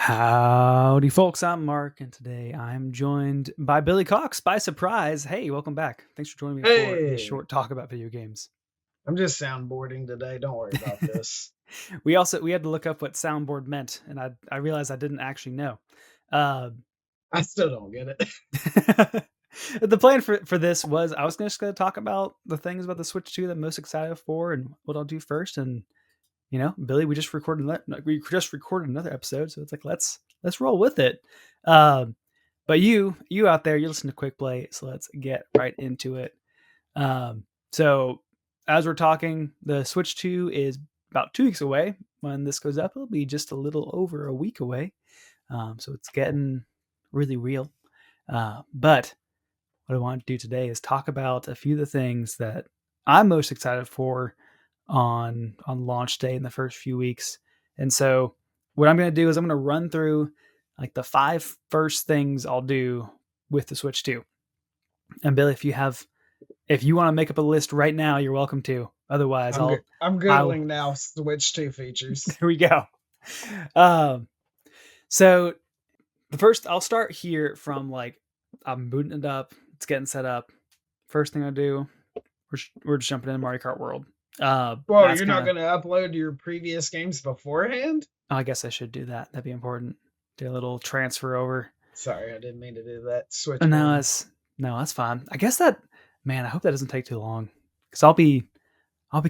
Howdy, folks. I'm Mark, and today I'm joined by Billie Cox by surprise. Hey, welcome back. Thanks for joining me for this Hey, short talk about video games. I'm just soundboarding today. Don't worry about this. We had to look up what soundboard meant, and I realized I didn't actually know. Uh, I still don't get it. the plan for this was I was just going to talk about the things about the Switch 2 that I'm most excited for and what I'll do first. And Billy, we just recorded another episode, so it's like let's roll with it. Um, but you out there, you listen to Quick Play, so let's get right into it. So as we're talking, the Switch 2 is about 2 weeks away. When this goes up, it'll be just a little over a week away. So it's getting really real. But what I want to do today is talk about a few of the things that I'm most excited for on launch day in the first few weeks. And so what I'm going to do is I'm going to run through like the 5 first things I'll do with the Switch 2. And Billy, if you want to make up a list right now, you're welcome to. Otherwise, I'm good. I'm I'll googling now. Switch 2 features. there we go. Um, so the first I'll start here from like I'm booting it up, it's getting set up. First thing I do, we're just jumping into Mario Kart World. Whoa, That's you're not gonna. going to upload your previous games beforehand? I guess I should do that. That'd be important. Do a little transfer over. Sorry, I didn't mean to do that. Switch No, one. that's fine. I guess that man. I hope that doesn't take too long because I'll be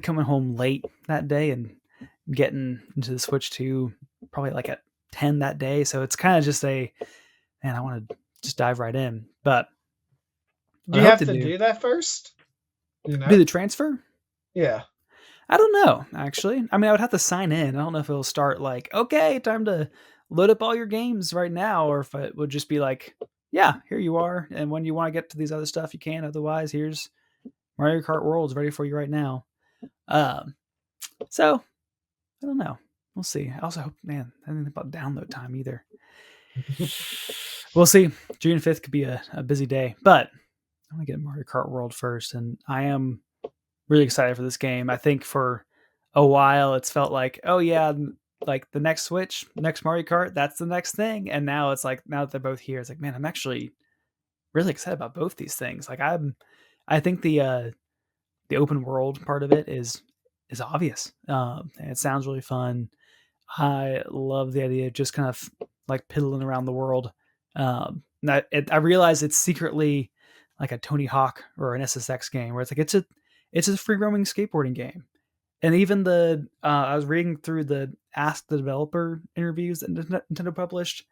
coming home late that day and getting into the Switch 2 probably like at 10 that day. So it's kind of just I want to just dive right in. But Do what I you hope have to to do do that first? You do know? the transfer. Yeah. I don't know, actually. I mean, I would have to sign in. I don't know if it'll start like, okay, time to load up all your games right now, or if it would just be like, yeah, here you are. And when you want to get to these other stuff, you can. Otherwise, here's Mario Kart World's ready for you right now. Um, so I don't know. We'll see. I also hope, man, I didn't think about download time either. We'll see. June 5th could be a busy day, but I want to get Mario Kart World first. And I am really excited for this game. I think for a while it's felt like, oh yeah, like the next Switch, next Mario Kart, that's the next thing. And now it's like now that they're both here, it's like, man, I'm actually really excited about both these things. I think the open world part of it is obvious. And it sounds really fun. I love the idea of just kind of like piddling around the world. I realize it's secretly like a Tony Hawk or an SSX game where it's a free roaming skateboarding game. And even I was reading through the Ask the Developer interviews that Nintendo published.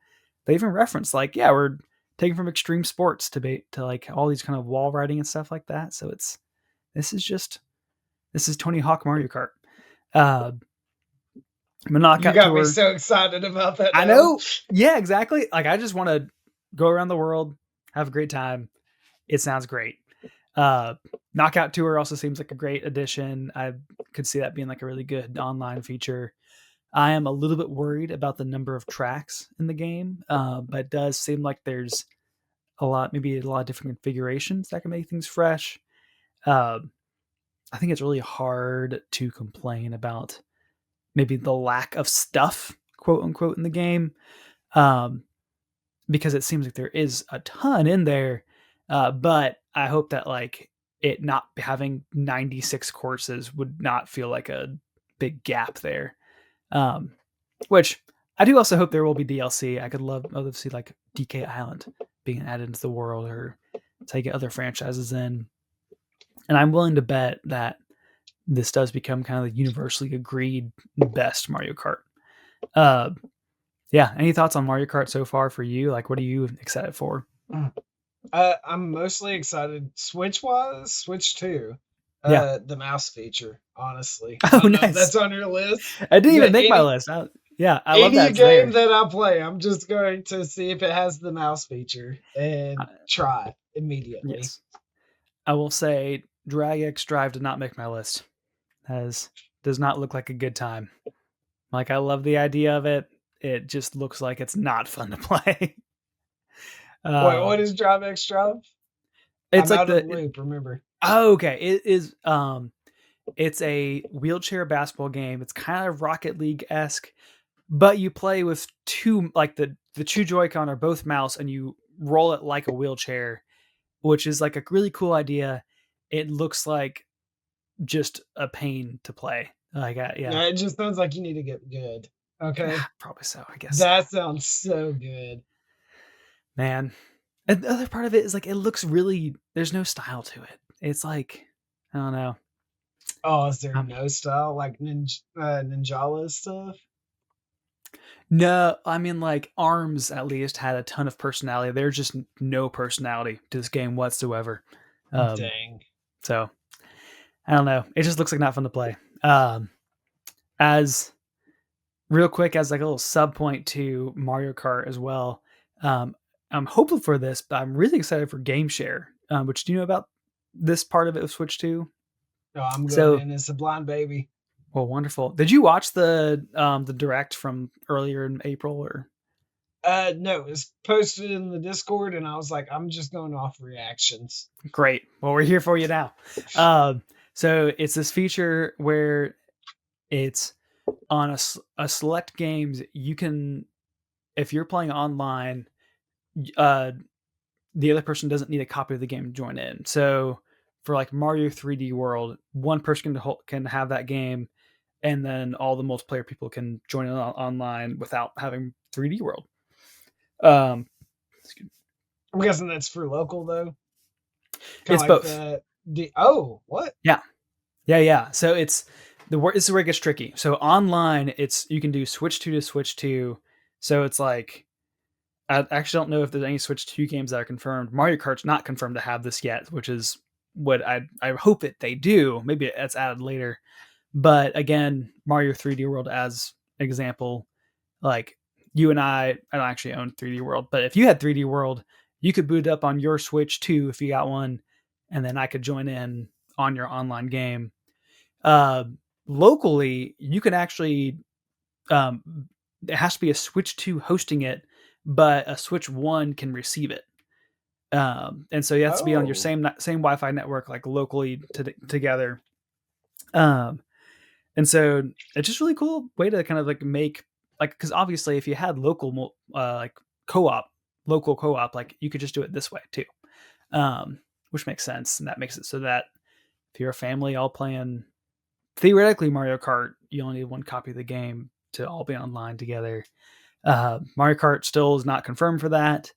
They even referenced like, yeah, we're taking from extreme sports to like all these kind of wall riding and stuff like that. So this is just this is Tony Hawk Mario Kart. Uh, I'm a You knockout got me tour. so excited about that I now. know. Yeah, exactly. Like I just want to go around the world, have a great time. It sounds great. Uh, Knockout Tour also seems like a great addition. I could see that being like a really good online feature. I am a little bit worried about the number of tracks in the game, but it does seem like there's maybe a lot of different configurations that can make things fresh. Uh, I think it's really hard to complain about maybe the lack of stuff, quote unquote, in the game, um, because it seems like there is a ton in there. But I hope that like it not having 96 courses would not feel like a big gap there. Um, which I do also hope there will be DLC. I could love to see like DK Island being added into the world or take other franchises in. And I'm willing to bet that this does become kind of the universally agreed best Mario Kart. Uh, yeah. Any thoughts on Mario Kart so far for you? Like, what are you excited for? I'm mostly excited Switch wise, Switch 2. Yeah. The mouse feature, honestly. I Oh, don't know if nice. that's on your list. I didn't Yeah, even make my list. Yeah, I love that any it's game there. that I play, I'm just going to see if it has the mouse feature Uh, and try immediately. yes. I will say DragXDrive did not make my list. As does not look like a good time. Like I love the idea of it. It just looks like it's not fun to play. Wait, uh, what is DragXDrive? it's I'm like out of the the loop, remember. oh, okay. It is it's a wheelchair basketball game. It's kind of Rocket League esque, but you play with two, like the two Joy-Con are both mouse, and you roll it like a wheelchair, which is like a really cool idea. It looks like just a pain to play. Like, yeah, It just sounds like you need to get good. Okay. probably so. I guess so, That sounds so good. man. And the other part of it is like it looks really. There's no style to it. It's like I don't know. Oh, is there Um, no style like Ninjala stuff? no, I mean like Arms at least had a ton of personality. There's just no personality to this game whatsoever. Um, Dang. so I don't know. It just looks like not fun to play. As real quick as like a little sub point to Mario Kart as well. Um, I'm hopeful for this, but I'm really excited for Game Share. Which do you know about this part of it with Switch 2? No, I'm good, So, man. It's a blind baby. well, wonderful. Did you watch the direct from earlier in April or? No, it's posted in the Discord, and I was like, I'm just going off reactions. Great. Well, we're here for you now. Um, so it's this feature where it's on a select games you can, if you're playing online, uh, the other person doesn't need a copy of the game to join in. So for like Mario 3D World, one person can have that game, and then all the multiplayer people can join in online without having 3D World. Um, I'm guessing that's for local though. Kind of it's like both. the oh, what? Yeah, yeah. So it's the word. This is where it gets tricky. So online, it's you can do Switch 2 to Switch 2. So it's like I actually don't know if there's any Switch 2 games that are confirmed. Mario Kart's not confirmed to have this yet, which is what I hope that they do. Maybe it's added later. But again, Mario 3D World as an example, like you and I don't actually own 3D World, but if you had 3D World, you could boot it up on your Switch too if you got one, and then I could join in on your online game. Uh, Locally, you can actually it has to be a Switch 2 hosting it, but a Switch 1 can receive it. And so you have to be on your Oh, same Wi-Fi network, like locally together. Um, and so it's just really cool way to kind of like make like because obviously if you had local like co-op, local co-op, like you could just do it this way too, which makes sense, and that makes it so that if you're a family all playing theoretically Mario Kart, you only need one copy of the game to all be online together. Mario Kart still is not confirmed for that.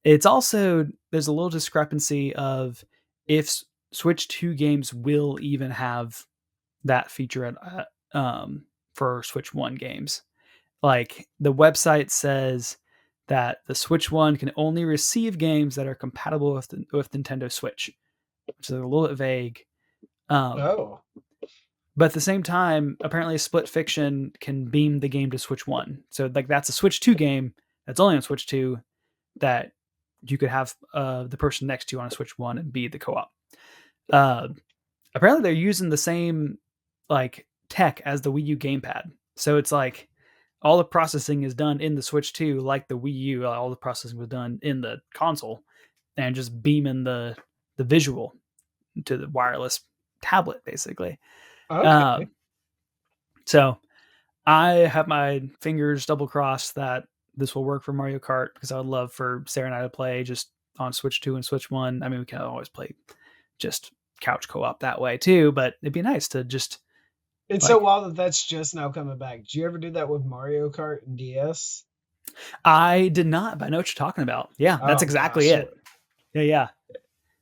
It's also there's a little discrepancy of if Switch 2 games will even have that feature for Switch 1 games. Like the website says that the Switch 1 can only receive games that are compatible with Nintendo Switch, which is a little bit vague. Um, oh, but at the same time, apparently Split Fiction can beam the game to Switch 1. So like that's a Switch 2 game that's only on Switch 2 that you could have the person next to you on a Switch 1 and be the co-op. Uh, Apparently they're using the same like tech as the Wii U gamepad. So it's like all the processing is done in the Switch 2 like the Wii U, all the processing was done in the console and just beaming the visual to the wireless tablet basically. okay. Um, so I have my fingers double crossed that this will work for Mario Kart because I would love for Sarah and I to play just on Switch 2 and Switch 1. I mean, we can always play just couch co-op that way too, but it'd be nice to just It's so like wild that that's just now coming back. Did you ever do that with Mario Kart and DS? I did not, but I know what you're talking about. Yeah, that's Oh exactly gosh, it. Yeah, yeah.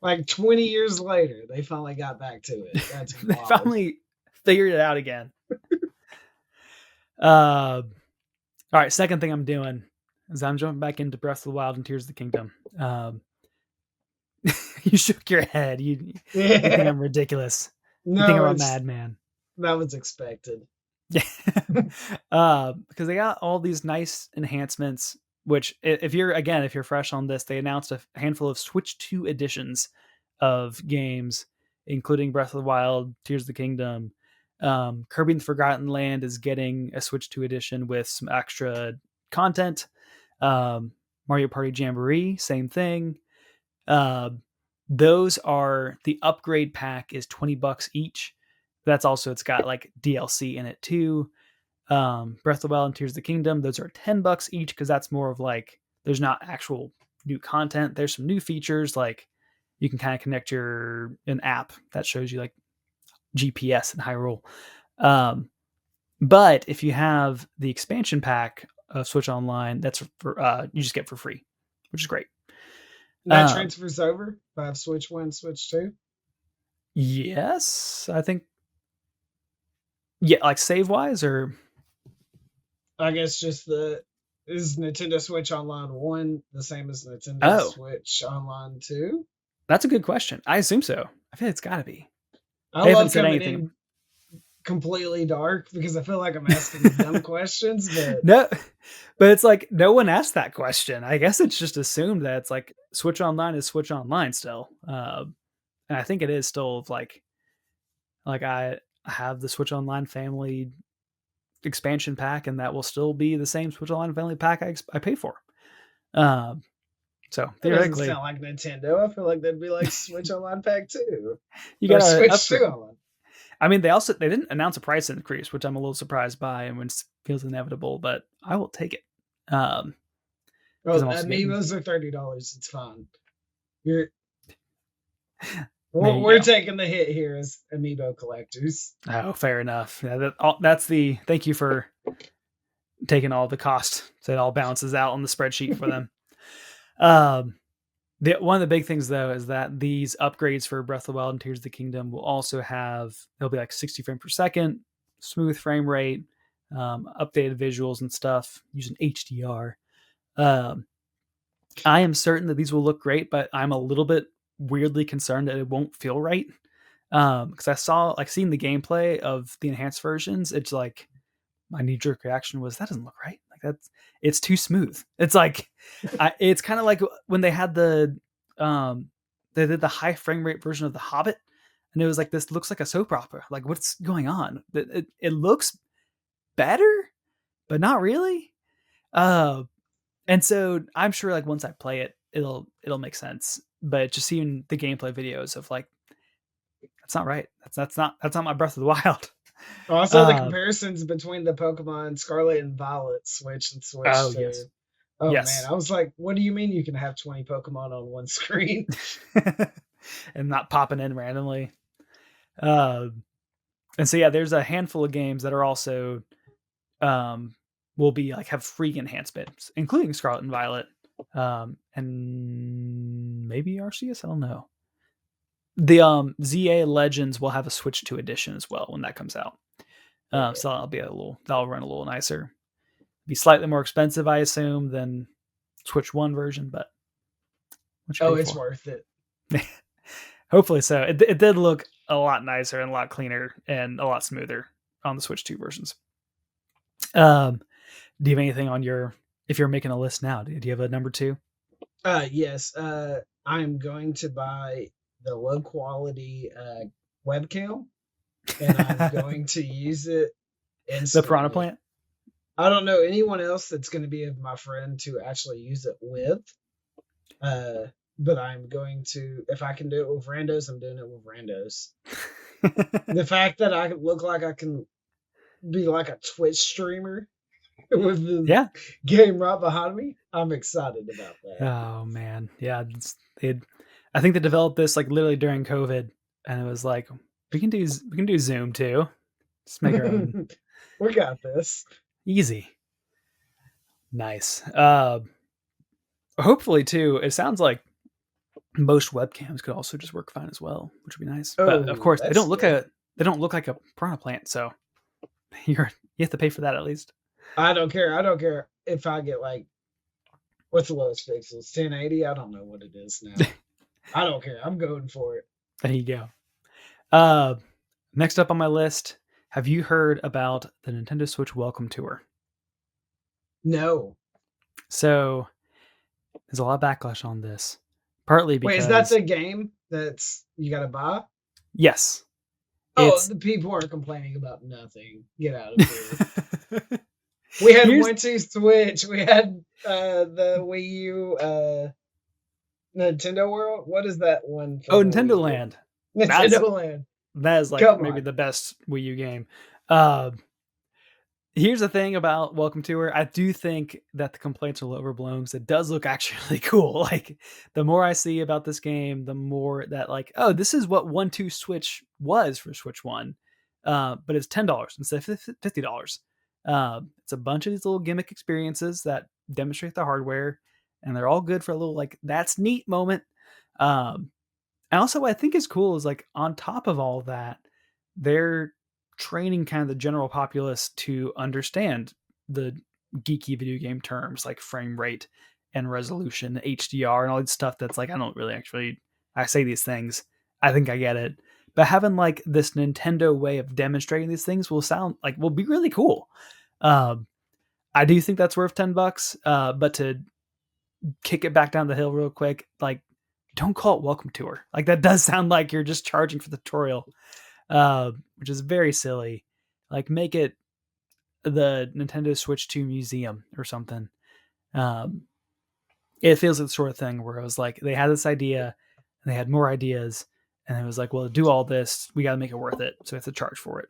like 20 years later, they finally got back to it. That's They wild. finally figured it out again. All right, second thing I'm doing is I'm jumping back into Breath of the Wild and Tears of the Kingdom. You shook your head. You think Yeah, I'm ridiculous. You think no, I'm a it's madman. that was expected. Yeah. Because they got all these nice enhancements, which if you're fresh on this, they announced a handful of Switch 2 editions of games, including Breath of the Wild, Tears of the Kingdom. Kirby and the Forgotten Land is getting a Switch 2 edition with some extra content. Mario Party Jamboree, same thing. Uh, those are the upgrade pack is $20 each. That's also it's got like DLC in it too. Breath of the Wild and Tears of the Kingdom, those are $10 each because that's more of like there's not actual new content. There's some new features like you can kind of connect an app that shows you like GPS in Hyrule. But if you have the expansion pack of Switch Online, that's you just get for free, which is great. That transfers over if I have Switch 1, Switch 2? Yes, I think. Yeah, like save wise, or I guess just is Nintendo Switch Online 1 the same as Nintendo Switch Online 2? That's a good question. I assume so. I feel it's got to be. I love coming in completely dark because I feel like I'm asking dumb questions. But no, but it's like no one asked that question. I guess it's just assumed that it's like Switch Online is Switch Online still, and I think it is still like I have the Switch Online family expansion pack, and that will still be the same Switch Online family pack I pay for. So theoretically, it doesn't sound like Nintendo. I feel like that'd be like Switch Online Pack 2. You got to Switch 2 Online. I mean, they didn't announce a price increase, which I'm a little surprised by, and it feels inevitable, but I will take it. Amiibos are $30. It's fine. We're taking the hit here as Amiibo collectors. Oh, fair enough. Yeah, thank you for taking all the cost, so it all balances out on the spreadsheet for them. One of the big things though is that these upgrades for Breath of the Wild and Tears of the Kingdom will also they'll be like 60 frames per second, smooth frame rate, updated visuals and stuff using HDR. I am certain that these will look great, but I'm a little bit weirdly concerned that it won't feel right. Because I saw seeing the gameplay of the enhanced versions, it's like my knee-jerk reaction was that doesn't look right. Like it's too smooth. It's like it's kind of like when they had they did the high frame rate version of The Hobbit, and it was like, this looks like a soap opera. Like, what's going on? It looks better, but not really. And so I'm sure like once I play it, it'll make sense. But just seeing the gameplay videos of like, that's not right. That's not my Breath of the Wild. Also, the comparisons between the Pokemon Scarlet and Violet Switch and Switch 2. Yes. Oh, yes. Man. I was like, what do you mean you can have 20 Pokemon on one screen? And not popping in randomly. And so, yeah, there's a handful of games that are also will be like have free enhancements, including Scarlet and Violet, and maybe Arceus. I don't know. The ZA Legends will have a Switch 2 edition as well when that comes out. So that'll run a little nicer. Be slightly more expensive, I assume, than Switch 1 version, but it's worth it. Hopefully so. It did look a lot nicer and a lot cleaner and a lot smoother on the Switch 2 versions. Do you have anything on if you're making a list now, do you have a number 2? Yes. I'm going to buy the low quality webcam, and I'm going to use it in the Piranha Plant. I don't know anyone else that's going to be my friend to actually use it with. But I'm going to, if I can do it with randos, I'm doing it with randos. The fact that I look like I can be like a Twitch streamer with the game right behind me, I'm excited about that. Oh man, yeah. I think they developed this like literally during COVID, and it was like we can do Zoom too. Just make our own. We got this. Easy. Nice. Hopefully too. It sounds like most webcams could also just work fine as well, which would be nice. But of course, they don't look like a Piranha Plant, so you have to pay for that at least. I don't care if I get like, what's the lowest pixels? 1080? I don't know what it is now. I don't care. I'm going for it. There you go. Next up on my list, have you heard about the Nintendo Switch Welcome Tour? No. So there's a lot of backlash on this. Partly because... Wait, is that the game that's you got to buy? Yes. The people are complaining about nothing. Get out of here. We had 1-2 Switch. We had the Wii U Nintendo World. What is that one? Nintendoland. Nintendoland. That is like maybe the best Wii U game. Here's the thing about Welcome Tour. I do think that the complaints are overblown because it does look actually really cool. Like the more I see about this game, the more that like, oh, this is what 1-2 Switch was for Switch One, but it's $10 instead of $50. It's a bunch of these little gimmick experiences that demonstrate the hardware, and they're all good for a little like that's neat moment. Um, and also, what I think is cool is like on top of all of that, they're training kind of the general populace to understand the geeky video game terms like frame rate and resolution, HDR, and all this stuff that's like, I don't really actually, I say these things, I think I get it. But having like this Nintendo way of demonstrating these things will be really cool. Um, I do think that's worth $10. But to kick it back down the hill real quick, like don't call it Welcome Tour. Like that does sound like you're just charging for the tutorial, which is very silly. Like make it the Nintendo Switch 2 Museum or something. Um, it feels like the sort of thing where it was like they had this idea and they had more ideas, and it was like, well, to do all this, we got to make it worth it, so we have to charge for it.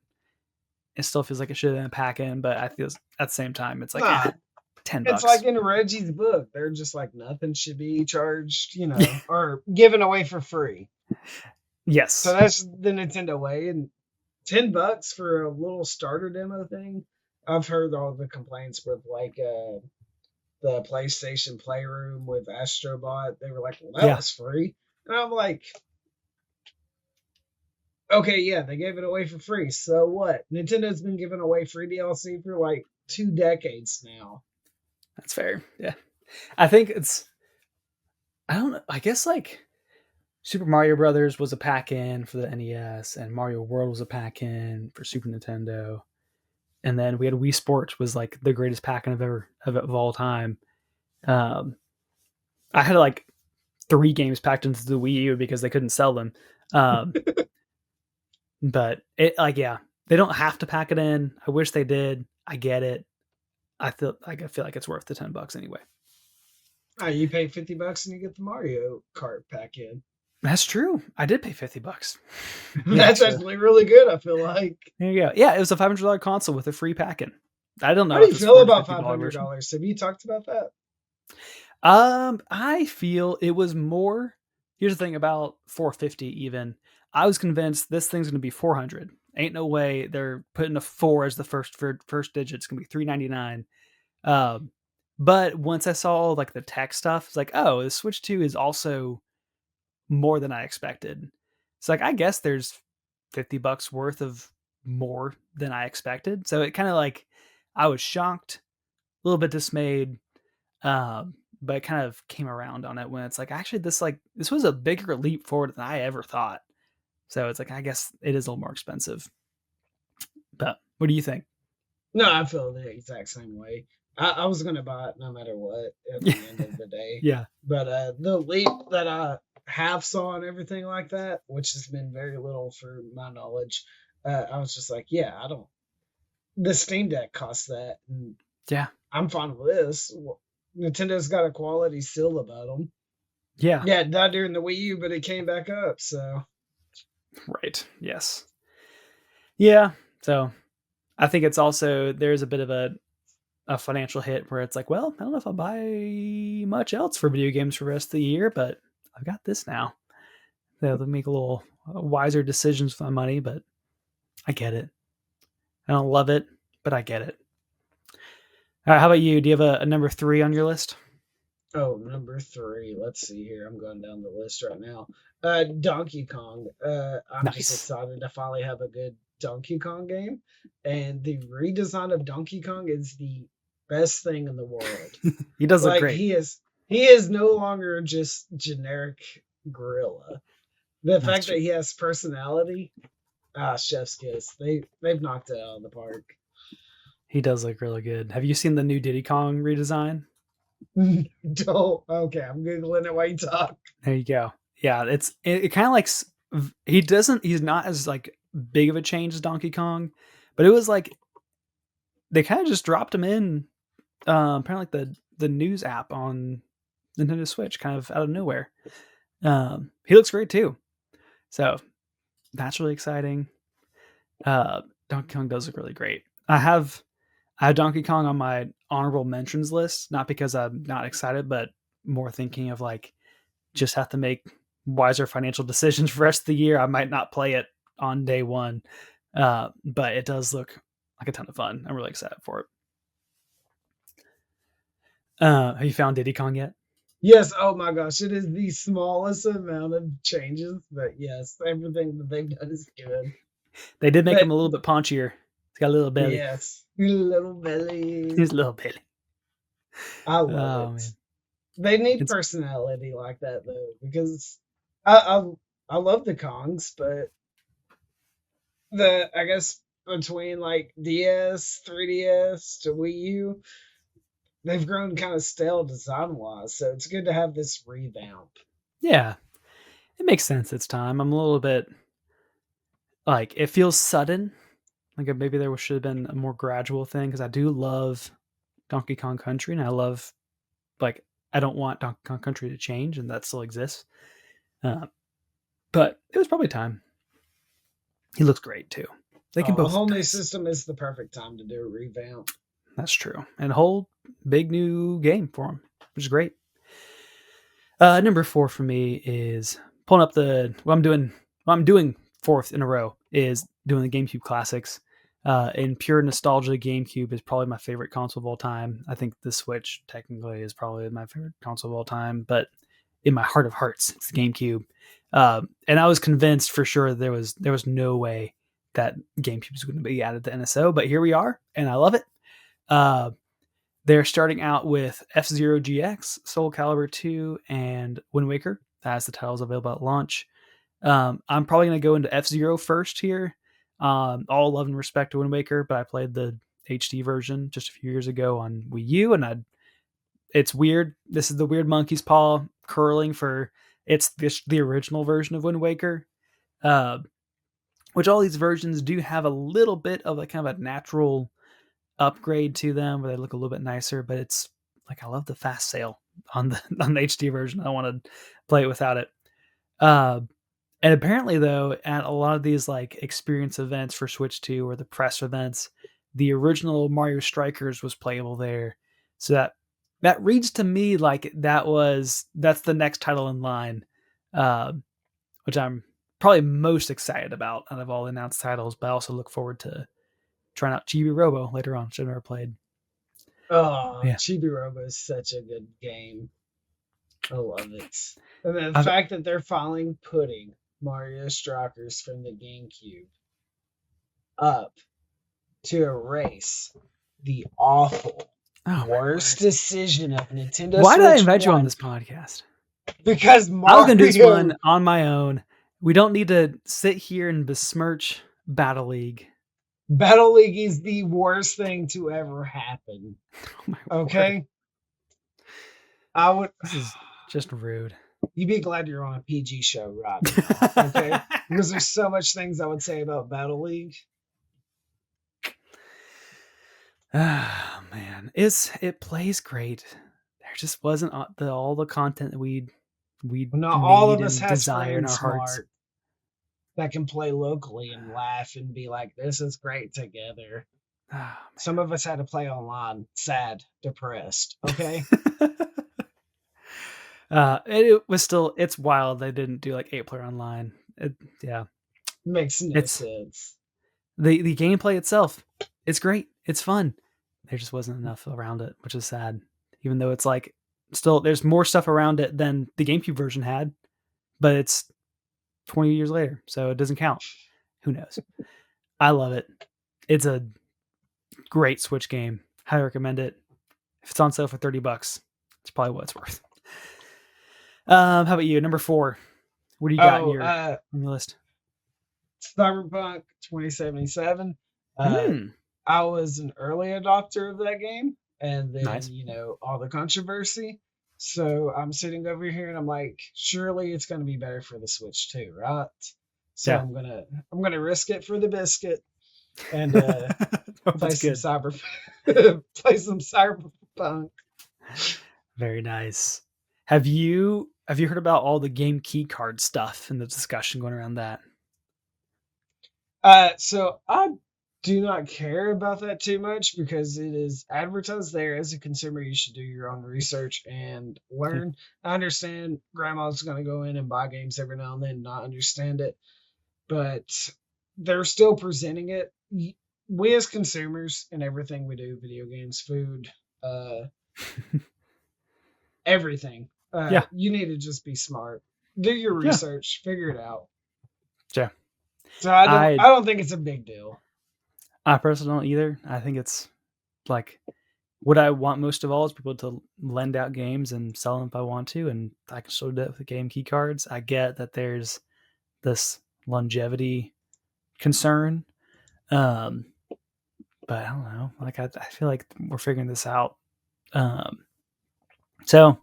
It still feels like it should have been a pack in, but I feel at the same time it's like Nah, $10. it's like in Reggie's book. They're just like nothing should be charged, or given away for free. So Yes. that's the Nintendo way. And $10 for a little starter demo thing. I've heard all the complaints with like the PlayStation Playroom with Astrobot. They were like, well, that Yeah. was free. And I'm like, okay, yeah, they gave it away for free. So what? Nintendo's been giving away free DLC for like 2 decades now. That's fair. Yeah. I think I don't know. I guess like Super Mario Brothers was a pack in for the NES, and Mario World was a pack in for Super Nintendo. And then we had Wii Sports was like the greatest pack in of all time. Um, I had like 3 games packed into the Wii U because they couldn't sell them. Um, but it like yeah, they don't have to pack it in. I wish they did. I get it. I feel like it's worth the $10 anyway. You pay $50 and you get the Mario Kart pack in. That's true. I did pay $50. That's actually really good, I feel like. There you go. Yeah, it was a $500 console with a free pack-in. I don't know. How do you feel about $450 $500? Have you talked about that? I feel it was more. Here's the thing about 450 even. I was convinced this thing's going to be 400. Ain't no way they're putting a 4 as the first digit. It's going to be 399. Um, but once I saw like the tech stuff, it's like, oh, the Switch 2 is also more than I expected. It's like I guess there's $50 worth of more than I expected. So it kind of like I was shocked, a little bit dismayed, but it kind of came around on it when it's like actually this was a bigger leap forward than I ever thought. So it's like I guess it is a little more expensive. But what do you think? No, I feel the exact same way. I was going to buy it no matter what at the end of the day. Yeah. But the leap that I have saw and everything like that, which has been very little for my knowledge, I was just like, yeah, I don't. The Steam Deck costs that. And Yeah. I'm fine with this. Nintendo's got a quality seal about them. Yeah. Yeah, it died during the Wii U, but it came back up. So. Right. Yes. Yeah. So I think it's also there's a bit of a financial hit where it's like, well, I don't know if I'll buy much else for video games for the rest of the year, but I've got this now. They'll make a little wiser decisions with my money, but I get it. I don't love it, but I get it. All right, how about you? Do you have a number 3 on your list? Oh, number 3. Let's see here. I'm going down the list right now. Donkey Kong. I'm just excited to finally have a good Donkey Kong game. And the redesign of Donkey Kong is the best thing in the world. He does look great. He is no longer just generic gorilla. The fact that he has personality, chef's kiss. They've knocked it out of the park. He does look really good. Have you seen the new Diddy Kong redesign? Don't. Okay, I'm googling it while you talk. There you go. Yeah, it kind of like he's not as like big of a change as Donkey Kong, but it was like they kind of just dropped him in apparently like the news app on Nintendo Switch kind of out of nowhere. He looks great too. So that's really exciting. Donkey Kong does look really great. I have Donkey Kong on my honorable mentions list, not because I'm not excited, but more thinking of like just have to make wiser financial decisions for the rest of the year. I might not play it on day one, but it does look like a ton of fun. I'm really excited for it. Have you found Diddy Kong yet? Yes, oh my gosh, it is the smallest amount of changes, but yes, everything that they've done is good. They did make But him a little bit paunchier. He's got a little belly. yes, little belly. He's a little belly. I love Oh it. man, They need it's personality like that though, because I love the Kongs, but I guess between like DS, 3DS to Wii U, they've grown kind of stale design wise. So it's good to have this revamp. yeah, it makes sense. It's time. I'm a little bit like it feels sudden. Like maybe there should have been a more gradual thing because I do love Donkey Kong Country and I love like I don't want Donkey Kong Country to change and that still exists. Uh, but it was probably time. He looks great too. They can Oh, a both whole look new nice. system is the perfect time to do a revamp. That's true. And a whole big new game for him, which is great. Number 4 for me is pulling up the what I'm doing fourth in a row is doing the GameCube classics. In pure nostalgia, GameCube is probably my favorite console of all time. I think the Switch technically is probably my favorite console of all time, but in my heart of hearts, it's the GameCube. And I was convinced for sure there was no way that GameCube was going to be added to NSO, but here we are, and I love it. Uh, they're starting out with F-Zero GX, Soul Calibur 2, and Wind Waker as the titles available at launch. I'm probably going to go into F-Zero first here. All love and respect to Wind Waker, but I played the HD version just a few years ago on Wii U, and it's weird. This is the weird monkey's paw curling for the original version of Wind Waker, uh, which all these versions do have a little bit of a kind of a natural upgrade to them where they look a little bit nicer, but it's like I love the fast sail on the on the HD version. I want to play it without it. Uh, and apparently though, at a lot of these like experience events for Switch 2 or the press events, the original Mario Strikers was playable there. So that reads to me like that's the next title in line, uh, which I'm probably most excited about out of all the announced titles. But I also look forward to trying out Chibi Robo later on, which I've never played. Oh, Yeah, Chibi Robo is such a good game. I love it. And the I've fact that they're finally putting Mario Strikers from the GameCube up to erase the awful oh my worst word. decision of Nintendo Why did I Switch invite you on 1 this podcast? because I was gonna do this Mario one on my own. We don't need to sit here and besmirch Battle League. Battle League is the worst thing to ever happen. Oh my word. Okay? I would This is just rude. you'd be glad you're on a PG show right now, okay? Because there's so much things I would say about Battle League. Oh man. It plays great. There just wasn't all the content that we Well, not all need of us and has desire in friends our hearts. smart that can play locally and laugh and be like, this is great together. Oh, Some of us had to play online, sad, depressed. Okay, man. It was still it's wild they didn't do like 8-player online. Yeah. makes no It's sense. the gameplay itself. It's great. It's fun. There just wasn't enough around it, which is sad. Even though it's like still there's more stuff around it than the GameCube version had, but it's 20 years later, so it doesn't count. Who knows? I love it. It's a great Switch game. Highly recommend it. If it's on sale for $30, it's probably what it's worth. How about you? Number 4. What do you got in Oh, your on your list? Cyberpunk 2077. Uh, Hmm. I was an early adopter of that game, and then Nice. all the controversy. So I'm sitting over here and I'm like, surely it's gonna be better for the Switch too, right? So Yeah. I'm gonna risk it for the biscuit and Oh, play that's some good. cyber play some cyberpunk. Very nice. Have you heard about all the game key card stuff and the discussion going around that? So I do not care about that too much because it is advertised there. As a consumer, you should do your own research and Yeah. learn. I understand grandma's going to go in and buy games every now and then and not understand it, but they're still presenting it. We as consumers and everything we do, video games, food, uh, everything, Yeah. you need to just be smart. Do your Yeah. research, figure it out. Yeah. So I don't I I don't think it's a big deal. I personally don't either. I think it's like what I want most of all is people to lend out games and sell them if I want to, and I can still do that with the game key cards. I get that there's this longevity concern, um, but I don't know. Like I feel like we're figuring this out. Um, so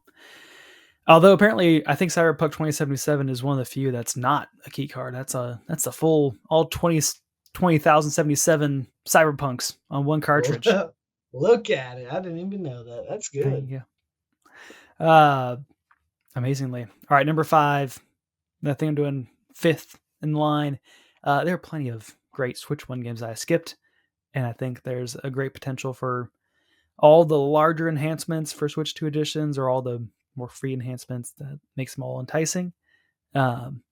although apparently I think Cyberpunk 2077 is one of the few that's not a key card. That's a full all 20,077 Cyberpunks on one cartridge. Look at it. I didn't even know that. That's There good. you go. Amazingly. All right, number 5. I think I'm doing 5th in line. There are plenty of great Switch One games I skipped, and I think there's a great potential for all the larger enhancements for Switch 2 editions or all the more free enhancements that makes them all enticing. Um,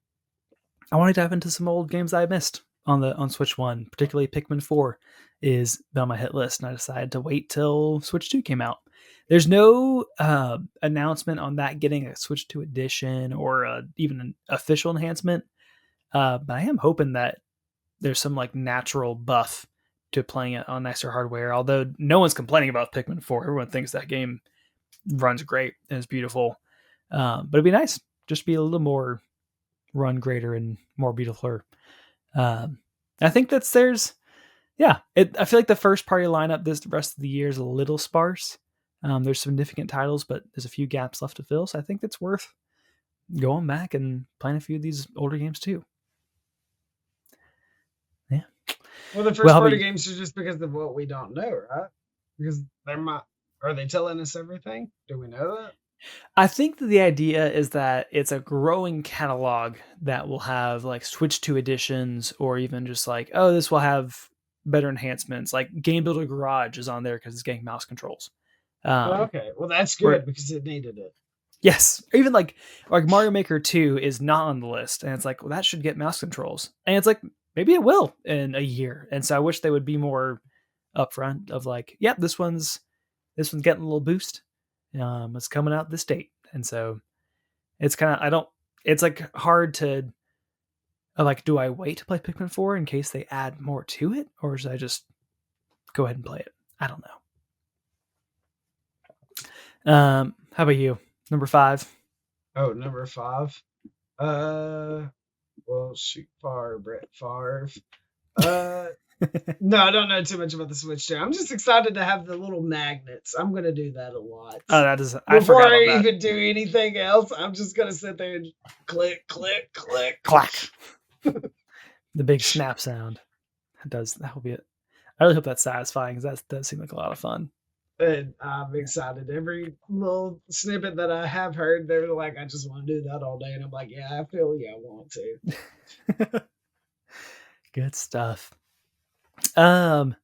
I want to dive into some old games I missed on Switch One, particularly Pikmin 4 is on my hit list, and I decided to wait till Switch 2 came out. There's no announcement on that getting a Switch 2 edition or even an official enhancement, but I am hoping that there's some like natural buff to playing it on nicer hardware. Although no one's complaining about Pikmin 4, everyone thinks that game runs great and is beautiful. But it'd be nice just to be a little more run greater and more beautiful. I think I feel like the first party lineup this the rest of the year is a little sparse. There's significant titles, but there's a few gaps left to fill. So I think it's worth going back and playing a few of these older games too. Yeah. Well, the first Well, party games are just because of what we don't know, right? Because they're not. Are they telling us everything? Do we know that? I think that the idea is that it's a growing catalog that will have like Switch 2 editions or even just like, oh, this will have better enhancements. Like Game Builder Garage is on there because it's getting mouse controls. Oh, Um, okay. Well, that's where good because it needed it. Yes, or even like Mario Maker 2 is not on the list, and it's like, well, that should get mouse controls, and it's like maybe it will in a year. And so I wish they would be more upfront of like, yep, this one's getting a little boost. It's coming out this date, and so it's kind of I don't. It's like hard to like, do I wait to play Pikmin 4 in case they add more to it, or should I just go ahead and play it? I don't know. How about you? Number 5. Oh, number 5. Well, shoot, Favre, Brett Favre. Uh, no, I don't know too much about the Switch 2. I'm just excited to have the little magnets. I'm gonna do that a lot. Oh, that is. I Before forgot I about that. even do anything else, I'm just gonna sit there and click, click, click. Clack. The big snap sound. That will be it. I really hope that's satisfying because that does seem like a lot of fun. And I'm excited. Every little snippet that I have heard, they're like, I just want to do that all day. And I'm like, yeah, I feel I want to. Good stuff. A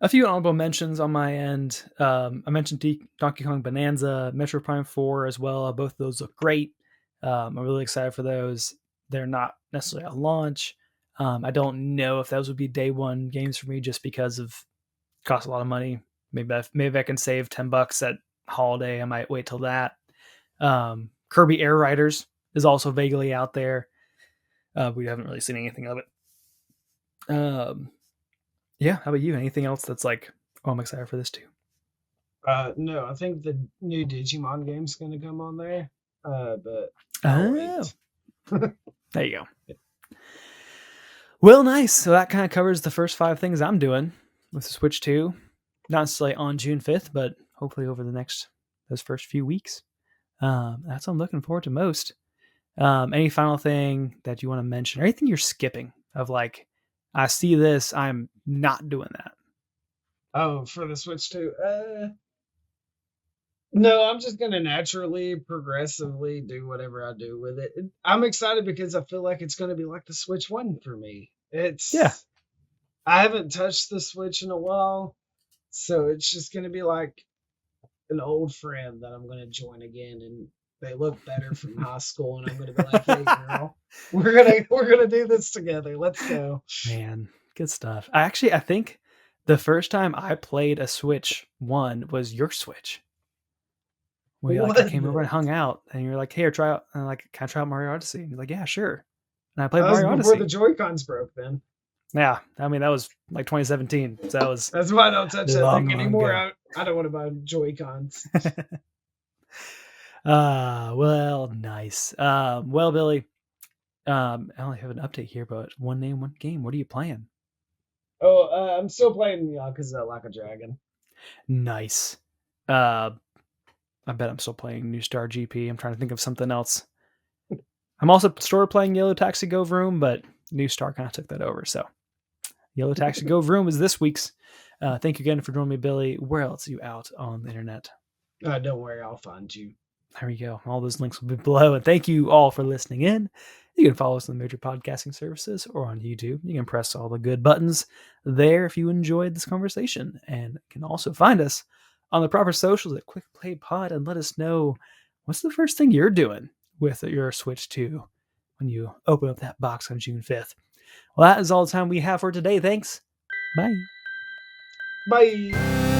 few honorable mentions on my end. I mentioned Donkey Kong Bonanza, Metro Prime 4 as well. Both of those look great. I'm really excited for those. They're not necessarily a launch. I don't know if those would be day one games for me just because of cost a lot of money. Maybe I can save $10 at holiday. I might wait till that. Kirby Air Riders is also vaguely out there. We haven't really seen anything of it. Yeah, how about you? Anything else that's like, oh, I'm excited for this too? No, I think the new Digimon game's gonna come on there. But I'll Oh, wait. there you go. Well, nice. So that kind of covers the first 5 things I'm doing with the Switch 2. Not necessarily on June 5th, but hopefully over those first few weeks. That's what I'm looking forward to most. Any final thing that you want to mention or anything you're skipping of like, I see this, I'm not doing that. Oh, for the Switch 2. No, I'm just gonna naturally, progressively do whatever I do with it. I'm excited because I feel like it's gonna be like the Switch 1 for me. Yeah. I haven't touched the Switch in a while, so it's just gonna be like an old friend that I'm gonna join again, and they look better from high school, and I'm gonna be like, "Hey, girl, we're gonna do this together. Let's go." Man, good stuff. I think the first time I played a Switch one was your Switch. I Was came over and it? hung out, and you're like, "Here, try out." And I'm like, "Can I try out Mario Odyssey?" And you're like, "Yeah, sure." And I played That was Mario before the Odyssey. Joy Cons broke. Then Yeah, I mean that was like 2017, so that was that's why I don't touch that long, thing long anymore. ago. I don't want to buy Joy Cons. Well, nice. Well, Billy, I only have an update here, but one name, one game. What are you playing? Oh, I'm still playing Yakuza Like a Dragon. Nice. Uh, I bet I'm still playing New Star GP. I'm trying to think of something else. I'm also sort of playing Yellow Taxi Go Vroom, but New Star kind of took that over. So Yellow Taxi Go Vroom is this week's. Thank you again for joining me, Billy. Where else are you out on the internet? Don't worry, I'll find you. There we go. All those links will be below. And thank you all for listening in. You can follow us on the major podcasting services or on YouTube. You can press all the good buttons there if you enjoyed this conversation. And you can also find us on the proper socials at Quick Play Pod and let us know what's the first thing you're doing with your Switch 2 when you open up that box on June 5th. Well, that is all the time we have for today. Thanks. Bye. Bye.